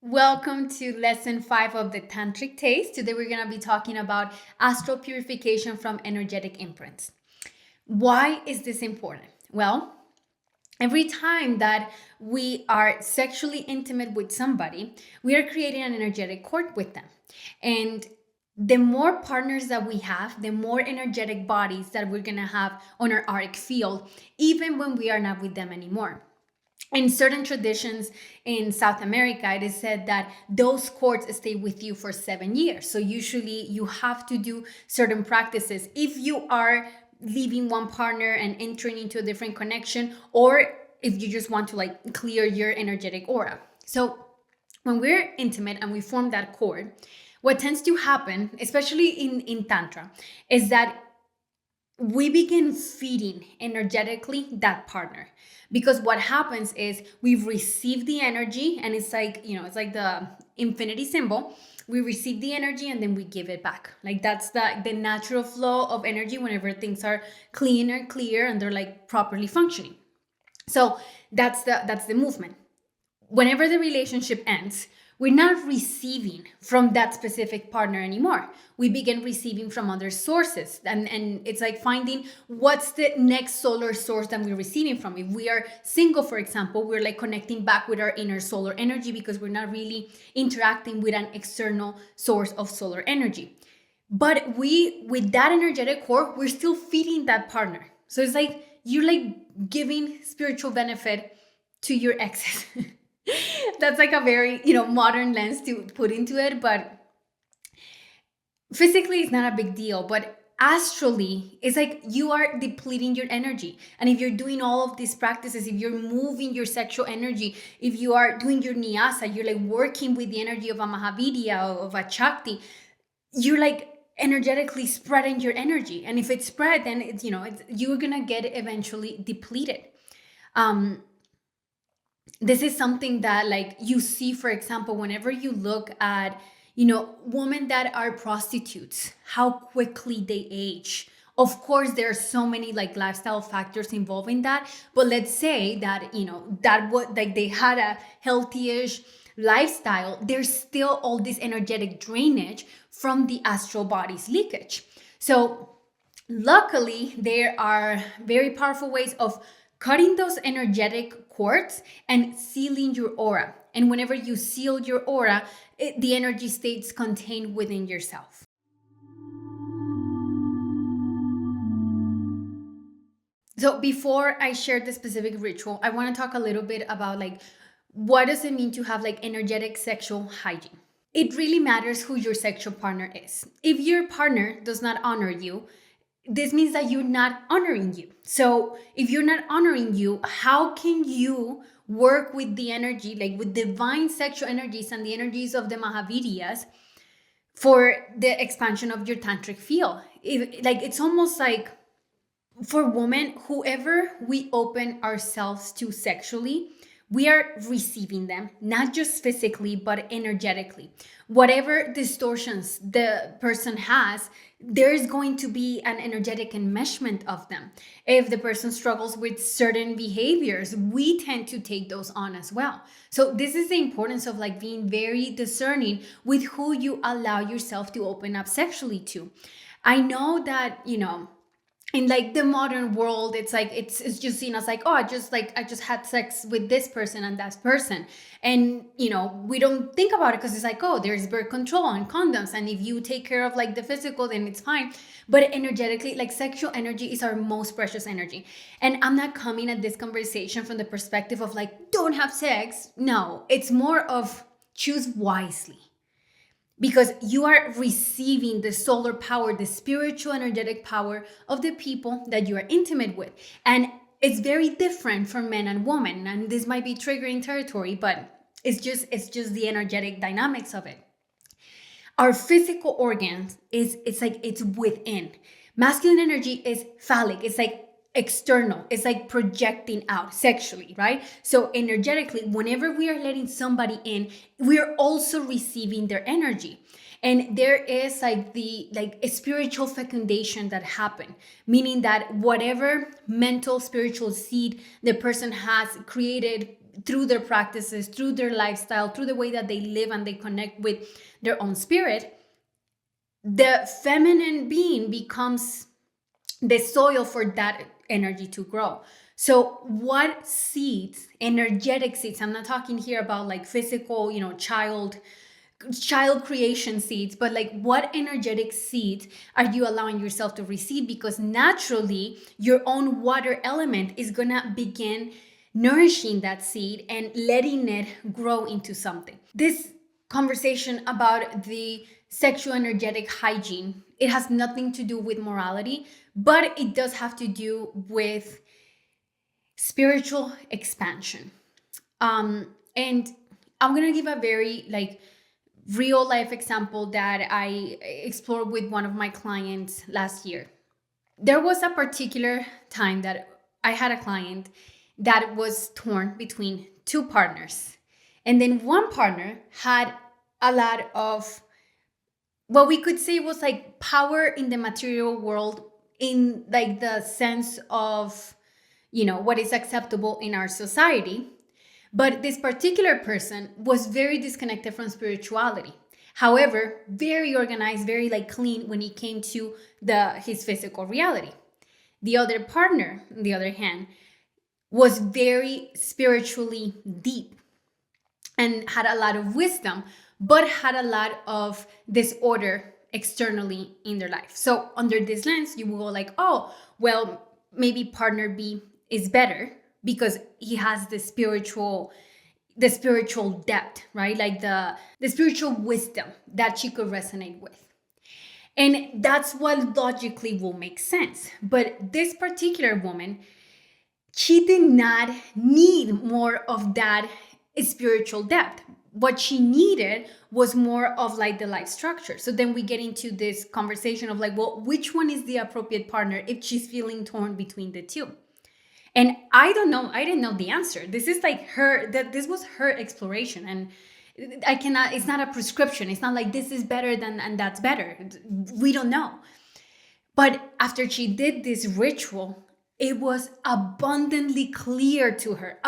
Welcome to lesson 5 of the Tantric Taste. Today we're going to be talking about astral purification from energetic imprints. Why is this important? Well, every time that we are sexually intimate with somebody, we are creating an energetic cord with them. And the more partners that we have, the more energetic bodies that we're going to have on our auric field, even when we are not with them anymore. In certain traditions in South America, it is said that those cords stay with you for 7 years. So usually you have to do certain practices if you are leaving one partner and entering into a different connection, or if you just want to clear your energetic aura. So when we're intimate and we form that cord, what tends to happen, especially in Tantra, is that we begin feeding energetically that partner, because what happens is we've received the energy, and it's like, it's like the infinity symbol. We receive the energy and then we give it back. Like that's the natural flow of energy whenever things are clean or clear and they're like properly functioning. So that's the movement. Whenever the relationship ends, we're not receiving from that specific partner anymore. We begin receiving from other sources. And it's like finding what's the next solar source that we're receiving from. If we are single, for example, we're like connecting back with our inner solar energy because we're not really interacting with an external source of solar energy. But with that energetic core, we're still feeding that partner. So it's like you're like giving spiritual benefit to your exes. That's like a very, modern lens to put into it, but physically it's not a big deal, but astrally it's like you are depleting your energy. And if you're doing all of these practices, if you're moving your sexual energy, if you are doing your nyasa, you're like working with the energy of a Mahavidya, of a Shakti, you're like energetically spreading your energy. And if it's spread, then you're gonna get eventually depleted. This is something that like you see, for example, whenever you look at women that are prostitutes, how quickly they age. Of course there are so many like lifestyle factors involving that, but let's say that that what like they had a healthy-ish lifestyle, there's still all this energetic drainage from the astral body's leakage. So luckily there are very powerful ways of cutting those energetic cords and sealing your aura. And whenever you seal your aura, the energy stays contained within yourself. So before I share the specific ritual, I want to talk a little bit about like what does it mean to have like energetic sexual hygiene. It really matters who your sexual partner is. If your partner does not honor you, this means that you're not honoring you. So if you're not honoring you, how can you work with the energy, like with divine sexual energies and the energies of the Mahavidyas for the expansion of your tantric field? It's almost like for women, whoever we open ourselves to sexually, we are receiving them, not just physically, but energetically. Whatever distortions the person has, there is going to be an energetic enmeshment of them. If the person struggles with certain behaviors, we tend to take those on as well. So this is the importance of like being very discerning with who you allow yourself to open up sexually to. I know that, in like the modern world, it's like it's just seen as like, oh, I just had sex with this person and that person. And we don't think about it because it's like, oh, there's birth control and condoms, and if you take care of like the physical, then it's fine. But energetically, like sexual energy is our most precious energy. And I'm not coming at this conversation from the perspective of like, don't have sex. No, it's more of choose wisely, because you are receiving the solar power, the spiritual energetic power of the people that you are intimate with. And it's very different for men and women. And this might be triggering territory, but it's just the energetic dynamics of it. Our physical organs it's like it's within. Masculine energy is phallic. It's like external. It's like projecting out sexually, right? So energetically, whenever we are letting somebody in, we are also receiving their energy. And there is like a spiritual fecundation that happen, meaning that whatever mental spiritual seed the person has created through their practices, through their lifestyle, through the way that they live and they connect with their own spirit, the feminine being becomes the soil for that energy to grow. So what seeds, energetic seeds, I'm not talking here about like physical, child creation seeds, but like what energetic seeds are you allowing yourself to receive? Because naturally your own water element is gonna begin nourishing that seed and letting it grow into something. This conversation about the sexual energetic hygiene, it has nothing to do with morality, but it does have to do with spiritual expansion. And I'm gonna give a very like real life example that I explored with one of my clients last year. There was a particular time that I had a client that was torn between two partners. And then one partner had a lot of what we could say was like power in the material world, in like the sense of, what is acceptable in our society. But this particular person was very disconnected from spirituality. However, very organized, very like clean when it came to his physical reality. The other partner, on the other hand, was very spiritually deep and had a lot of wisdom, but had a lot of disorder externally in their life. So under this lens, you will go like, oh, well, maybe partner B is better because he has the spiritual depth, right? Like the spiritual wisdom that she could resonate with. And that's what logically will make sense. But this particular woman, she did not need more of that spiritual depth. What she needed was more of like the life structure. So then we get into this conversation of like, well, which one is the appropriate partner if she's feeling torn between the two? And I don't know, I didn't know the answer. This is like this was her exploration. And it's not a prescription. It's not like this is better than, and that's better. We don't know. But after she did this ritual, it was abundantly clear to her,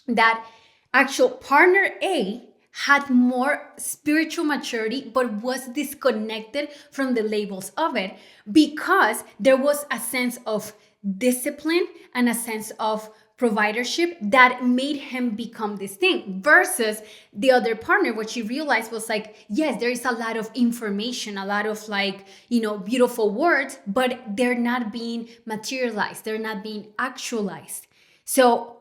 that actual partner A had more spiritual maturity, but was disconnected from the labels of it because there was a sense of discipline and a sense of providership that made him become this thing, versus the other partner. What she realized was like, yes, there is a lot of information, a lot of like, beautiful words, but they're not being materialized, they're not being actualized. So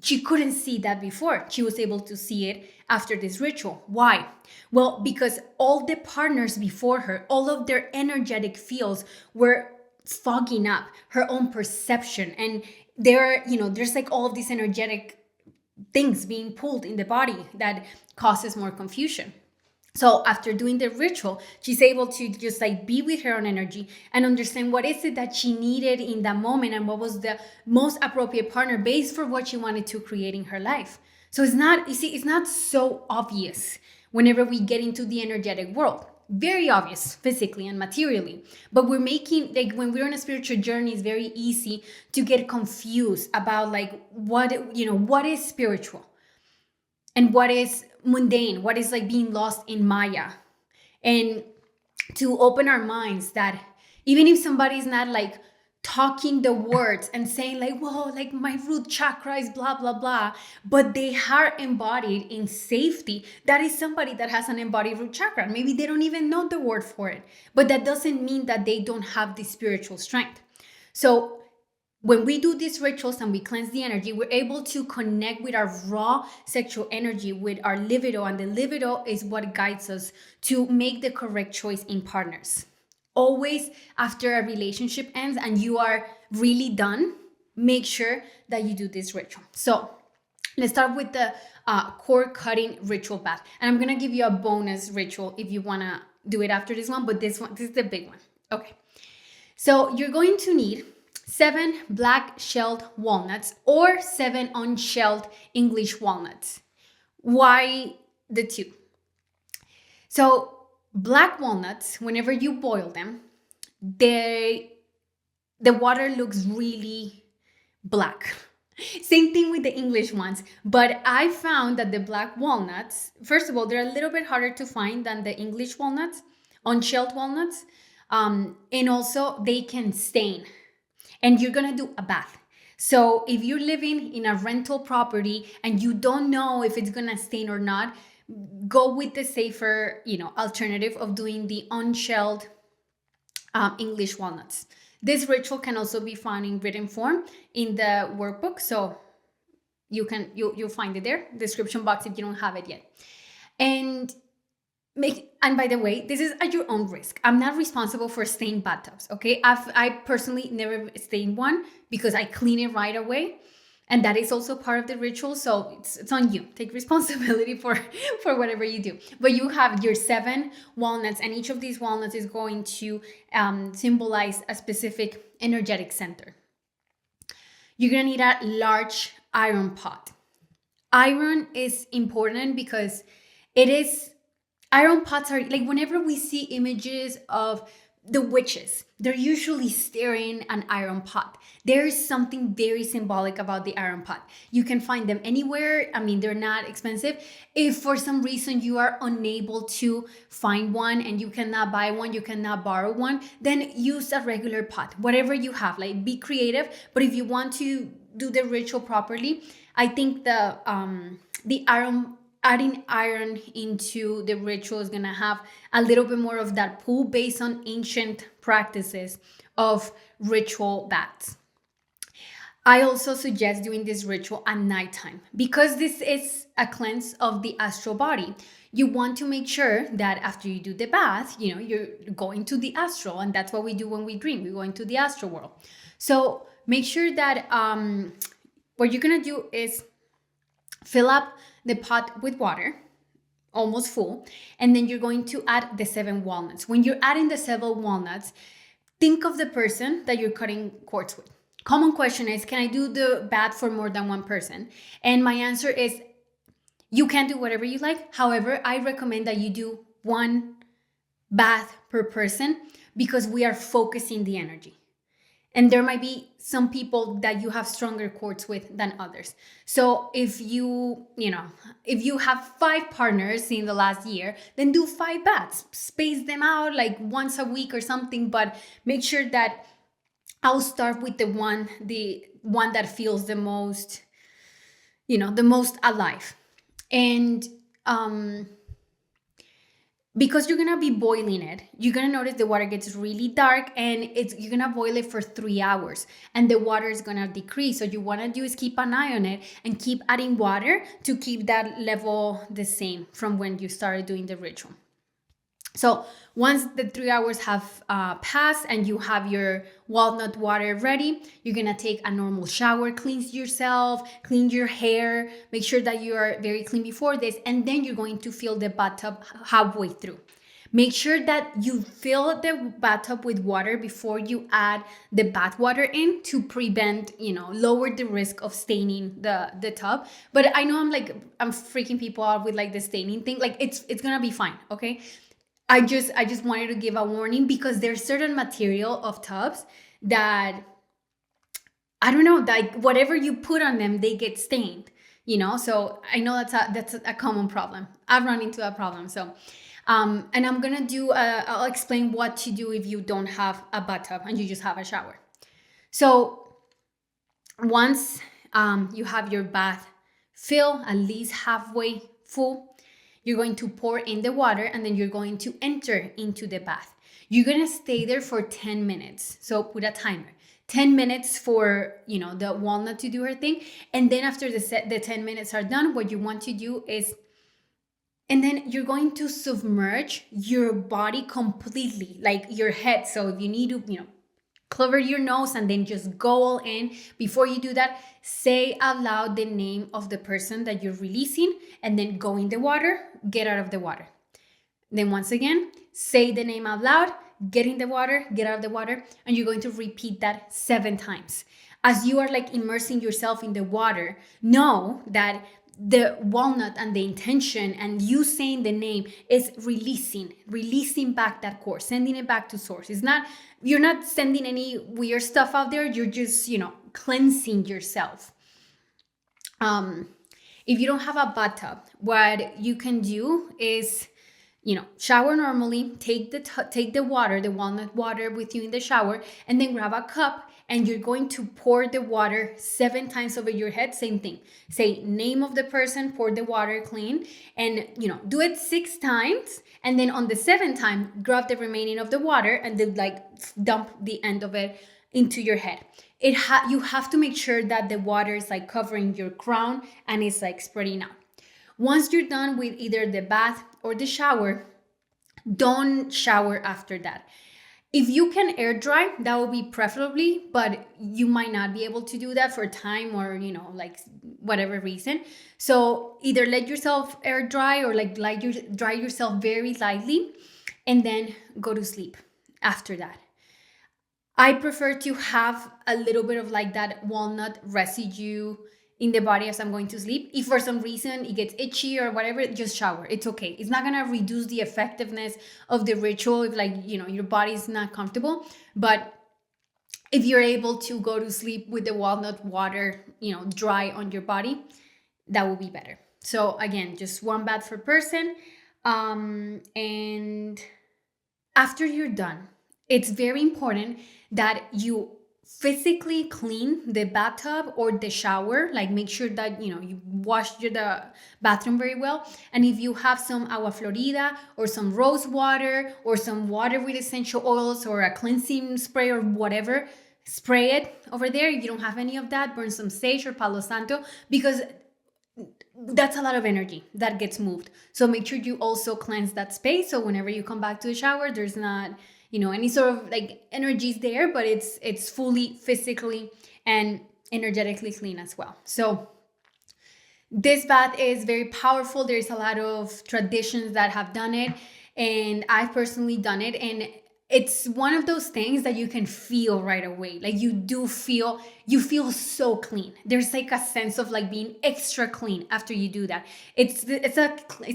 she couldn't see that before. She was able to see it after this ritual. Why? Well, because all the partners before her, all of their energetic fields were fogging up her own perception. And there's like all of these energetic things being pulled in the body that causes more confusion. So after doing the ritual, she's able to just like be with her own energy and understand what is it that she needed in that moment and what was the most appropriate partner based for what she wanted to create in her life. So it's not so obvious whenever we get into the energetic world. Very obvious physically and materially, but we're making, like, when we're on a spiritual journey, it's very easy to get confused about like what is spiritual and what is mundane, what is like being lost in Maya. And to open our minds that even if somebody's not like talking the words and saying like, whoa, like my root chakra is blah, blah, blah, but they are embodied in safety, that is somebody that has an embodied root chakra. Maybe they don't even know the word for it, but that doesn't mean that they don't have the spiritual strength. So when we do these rituals and we cleanse the energy, we're able to connect with our raw sexual energy, with our libido, and the libido is what guides us to make the correct choice in partners. Always after a relationship ends and you are really done, make sure that you do this ritual. So let's start with the cord cutting ritual bath. And I'm going to give you a bonus ritual if you want to do it after this one, but this is the big one. Okay. So you're going to need 7 black shelled walnuts or 7 unshelled English walnuts. Why the 2? So black walnuts, whenever you boil them, the water looks really black, Same thing with the English ones. But I found that the black walnuts, first of all, they're a little bit harder to find than the English walnuts, unshelled walnuts. And also, they can stain, and you're gonna do a bath. So if you're living in a rental property and you don't know if it's gonna stain or not, go with the safer, alternative of doing the unshelled English walnuts. This ritual can also be found in written form in the workbook, so you'll find it there, description box if you don't have it yet. And and by the way, this is at your own risk. I'm not responsible for stained bathtubs. Okay, I personally never stained one because I clean it right away, and that is also part of the ritual. So it's on you. Take responsibility for whatever you do. But you have your 7 walnuts, and each of these walnuts is going to symbolize a specific energetic center. You're gonna need a large iron pot. Iron is important because it is iron pots are like, whenever we see images of the witches, they're usually staring an iron pot. There is something very symbolic about the iron pot. You can find them anywhere. I mean, they're not expensive. If for some reason you are unable to find one and you cannot buy one, you cannot borrow one, then use a regular pot, whatever you have. Like, be creative. But if you want to do the ritual properly, I think the iron adding iron into the ritual is going to have a little bit more of that pull based on ancient practices of ritual baths. I also suggest doing this ritual at nighttime because this is a cleanse of the astral body. You want to make sure that after you do the bath, you're going to the astral, and that's what we do when we dream. We go into the astral world. So make sure that what you're gonna do is fill up the pot with water, almost full, and then you're going to add the 7 walnuts. When you're adding the 7 walnuts, think of the person that you're cutting cords with. Common question is, can I do the bath for more than one person? And my answer is, you can do whatever you like. However, I recommend that you do 1 bath per person because we are focusing the energy. And there might be some people that you have stronger cords with than others. So if if you have 5 partners in the last year, then do 5 baths. Space them out like once a week or something, but make sure that I'll start with the one that feels the most, the most alive. And because you're gonna be boiling it, you're gonna notice the water gets really dark, and you're gonna boil it for 3 hours, and the water is gonna decrease. So you wanna do is keep an eye on it and keep adding water to keep that level the same from when you started doing the ritual. So once the 3 hours have passed and you have your walnut water ready, you're gonna take a normal shower, cleanse yourself, clean your hair, make sure that you are very clean before this, and then you're going to fill the bathtub halfway through. Make sure that you fill the bathtub with water before you add the bath water in to prevent, lower the risk of staining the tub. But I know I'm freaking people out with like the staining thing. Like, it's gonna be fine, okay? I just wanted to give a warning because there's certain material of tubs that, I don't know, like whatever you put on them, they get stained, So I know that's a common problem. I've run into that problem. So, and I'm gonna I'll explain what to do if you don't have a bathtub and you just have a shower. So once you have your bath filled at least halfway full, you're going to pour in the water, and then you're going to enter into the bath. You're going to stay there for 10 minutes. So put a timer. 10 minutes for, the walnut to do her thing. And then after the 10 minutes are done, what you want to do is, and then you're going to submerge your body completely, like your head. So if you need to, cover your nose and then just go all in. Before you do that, say out loud the name of the person that you're releasing, and then go in the water, get out of the water. Then once again, say the name out loud, get in the water, get out of the water, and you're going to repeat that 7 times. As you are like immersing yourself in the water, know that the walnut and the intention and you saying the name is releasing back that core, sending it back to source. You're not sending any weird stuff out there. You're just, cleansing yourself. um, if you don't have a bathtub, what you can do is, shower normally, take the water, the walnut water with you in the shower, and then grab a cup, and you're going to pour the water 7 times over your head. Same thing. Say name of the person, pour the water clean, and do it 6 times, and then on the 7th time, grab the remaining of the water and then like dump the end of it into your head. You have to make sure that the water is like covering your crown and it's like spreading out. Once you're done with either the bath or the shower, don't shower after that. If you can air dry, that would be preferably, but you might not be able to do that for time or, like whatever reason. So either let yourself air dry or like dry yourself very lightly and then go to sleep after that. I prefer to have a little bit of like that walnut residue in the body as I'm going to sleep. If for some reason it gets itchy or whatever, just shower. It's okay. It's not gonna reduce the effectiveness of the ritual if like, your body is not comfortable. But if you're able to go to sleep with the walnut water, dry on your body, that will be better. So again, just one bath per person. And after you're done, it's very important that you physically clean the bathtub or the shower, like make sure that you wash the bathroom very well. And if you have some agua florida or some rose water or some water with essential oils or a cleansing spray or whatever, spray it over there. If you don't have any of that, burn some sage or palo santo, because that's a lot of energy that gets moved. So make sure you also cleanse that space, so whenever you come back to the shower, there's not any sort of like energies there, but it's fully physically and energetically clean as well. So this bath is very powerful. There's a lot of traditions that have done it, and I've personally done it, and it's one of those things that you can feel right away. Like you feel so clean. There's like a sense of like being extra clean after you do that. It's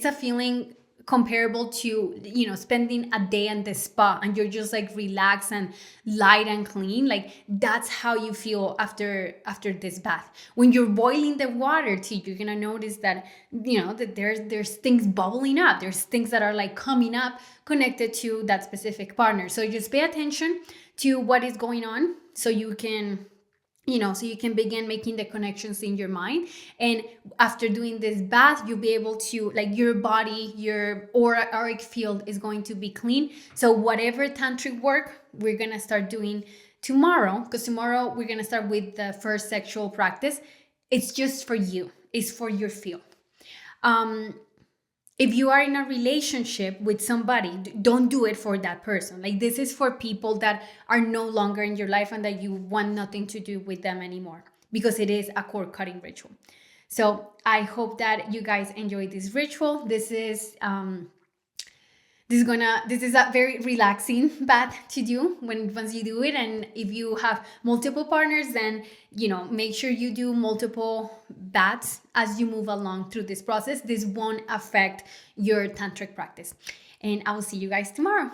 a feeling comparable to spending a day in the spa and you're just like relaxed and light and clean. Like that's how you feel after this bath. When you're boiling the water too, you're gonna notice that that there's things bubbling up. There's things that are like coming up connected to that specific partner. So just pay attention to what is going on, so you can begin making the connections in your mind. And after doing this bath, you'll be able to, like, your body, your auric field is going to be clean. So whatever tantric work we're going to start doing tomorrow, because tomorrow we're going to start with the first sexual practice, it's just for you. It's for your field. If you are in a relationship with somebody, don't do it for that person. Like, this is for people that are no longer in your life and that you want nothing to do with them anymore, because it is a cord cutting ritual. So I hope that you guys enjoy this ritual. This is a very relaxing bath to do once you do it. And if you have multiple partners, then make sure you do multiple baths as you move along through this process. This won't affect your tantric practice. And I will see you guys tomorrow.